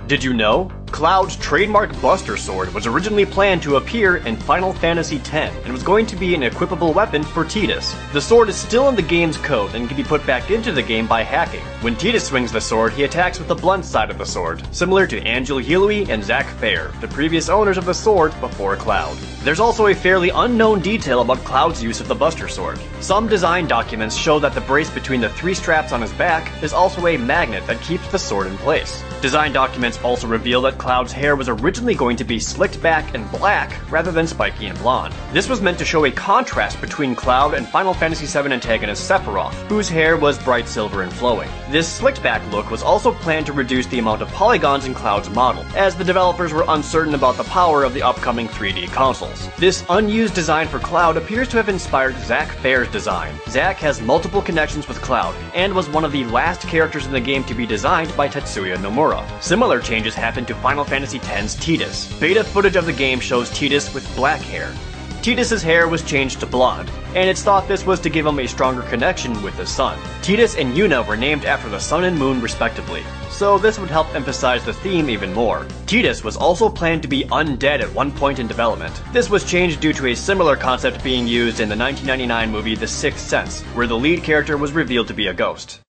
Did you know? Cloud's trademark Buster Sword was originally planned to appear in Final Fantasy X and was going to be an equipable weapon for Tidus. The sword is still in the game's code and can be put back into the game by hacking. When Tidus swings the sword, he attacks with the blunt side of the sword, similar to Angel Healui and Zack Fair, the previous owners of the sword before Cloud. There's also a fairly unknown detail about Cloud's use of the Buster Sword. Some design documents show that the brace between the 3 straps on his back is also a magnet that keeps the sword in place. Design documents also reveal that Cloud's hair was originally going to be slicked back and black rather than spiky and blonde. This was meant to show a contrast between Cloud and Final Fantasy VII antagonist Sephiroth, whose hair was bright silver and flowing. This slicked back look was also planned to reduce the amount of polygons in Cloud's model, as the developers were uncertain about the power of the upcoming 3D consoles. This unused design for Cloud appears to have inspired Zack Fair's design. Zack has multiple connections with Cloud, and was one of the last characters in the game to be designed by Tetsuya Nomura. Similar changes happened to Final Fantasy X's Tidus. Beta footage of the game shows Tidus with black hair. Tidus' hair was changed to blonde, and it's thought this was to give him a stronger connection with the sun. Tidus and Yuna were named after the sun and moon respectively, so this would help emphasize the theme even more. Tidus was also planned to be undead at one point in development. This was changed due to a similar concept being used in the 1999 movie The Sixth Sense, where the lead character was revealed to be a ghost.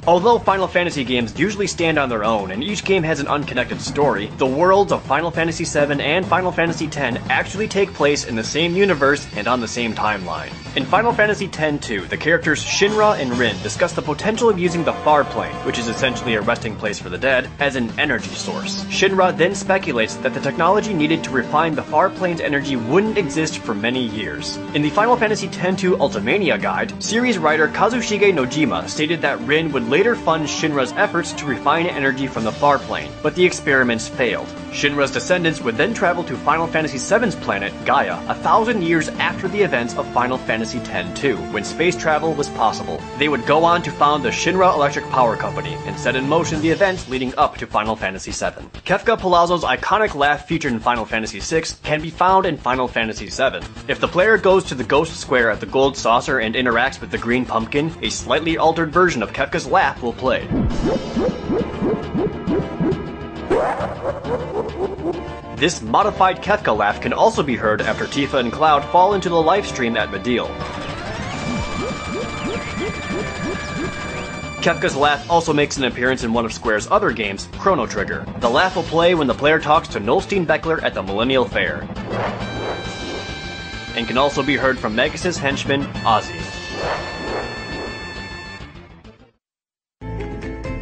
Although Final Fantasy games usually stand on their own and each game has an unconnected story, the worlds of Final Fantasy VII and Final Fantasy X actually take place in the same universe and on the same timeline. In Final Fantasy X-2, the characters Shinra and Rin discuss the potential of using the Far Plane, which is essentially a resting place for the dead, as an energy source. Shinra then speculates that the technology needed to refine the Far Plane's energy wouldn't exist for many years. In the Final Fantasy X-2 Ultimania guide, series writer Kazushige Nojima stated that Rin would later fund Shinra's efforts to refine energy from the Far Plane, but the experiments failed. Shinra's descendants would then travel to Final Fantasy VII's planet, Gaia, 1,000 years after the events of Final Fantasy X-2, when space travel was possible. They would go on to found the Shinra Electric Power Company, and set in motion the events leading up to Final Fantasy VII. Kefka Palazzo's iconic laugh featured in Final Fantasy VI can be found in Final Fantasy VII. If the player goes to the Ghost Square at the Gold Saucer and interacts with the Green Pumpkin, a slightly altered version of Kefka's laugh will play. This modified Kefka laugh can also be heard after Tifa and Cloud fall into the life stream at Mideel. Kefka's laugh also makes an appearance in one of Square's other games, Chrono Trigger. The laugh will play when the player talks to Nolstein Beckler at the Millennial Fair, and can also be heard from Magus' henchman, Ozzy.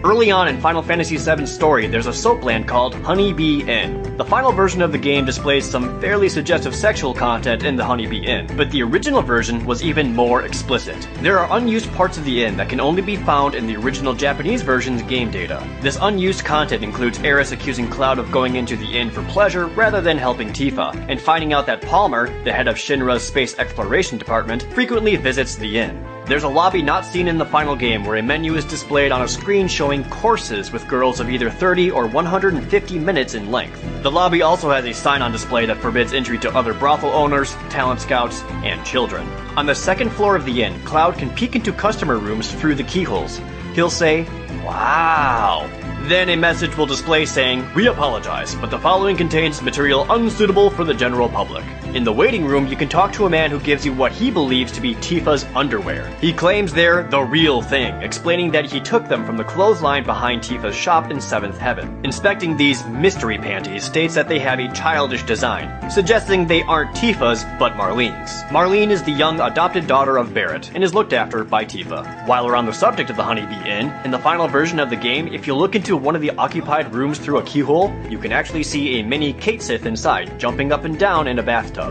Early on in Final Fantasy VII's story, there's a soapland called Honeybee Inn. The final version of the game displays some fairly suggestive sexual content in the Honeybee Inn, but the original version was even more explicit. There are unused parts of the inn that can only be found in the original Japanese version's game data. This unused content includes Aeris accusing Cloud of going into the inn for pleasure rather than helping Tifa, and finding out that Palmer, the head of Shinra's space exploration department, frequently visits the inn. There's a lobby not seen in the final game where a menu is displayed on a screen showing courses with girls of either 30 or 150 minutes in length. The lobby also has a sign on display that forbids entry to other brothel owners, talent scouts, and children. On the second floor of the inn, Cloud can peek into customer rooms through the keyholes. He'll say, "Wow." Then a message will display saying, "We apologize, but the following contains material unsuitable for the general public." In the waiting room, you can talk to a man who gives you what he believes to be Tifa's underwear. He claims they're the real thing, explaining that he took them from the clothesline behind Tifa's shop in 7th Heaven. Inspecting these mystery panties states that they have a childish design, suggesting they aren't Tifa's, but Marlene's. Marlene is the young adopted daughter of Barrett, and is looked after by Tifa. While we're on the subject of the Honeybee Inn, in the final version of the game, if you look into one of the occupied rooms through a keyhole, you can actually see a mini Kate Sith inside, jumping up and down in a bathtub.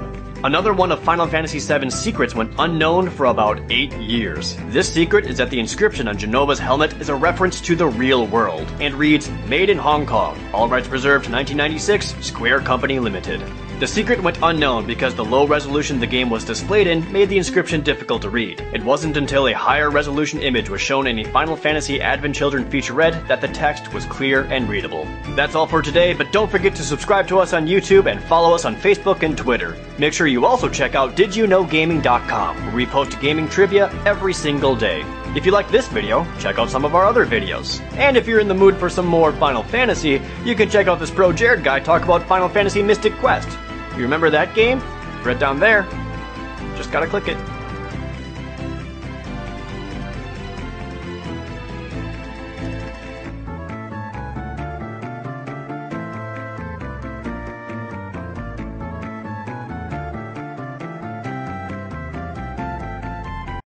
Another one of Final Fantasy VII's secrets went unknown for about 8 years. This secret is that the inscription on Jenova's helmet is a reference to the real world, and reads, "Made in Hong Kong, all rights reserved 1996, Square Company Limited." The secret went unknown because the low resolution the game was displayed in made the inscription difficult to read. It wasn't until a higher resolution image was shown in a Final Fantasy Advent Children featurette that the text was clear and readable. That's all for today, but don't forget to subscribe to us on YouTube and follow us on Facebook and Twitter. Make sure you also check out DidYouKnowGaming.com, where we post gaming trivia every single day. If you like this video, check out some of our other videos. And if you're in the mood for some more Final Fantasy, you can check out this ProJared guy talk about Final Fantasy Mystic Quest. You remember that game? Right down there. Just gotta click it.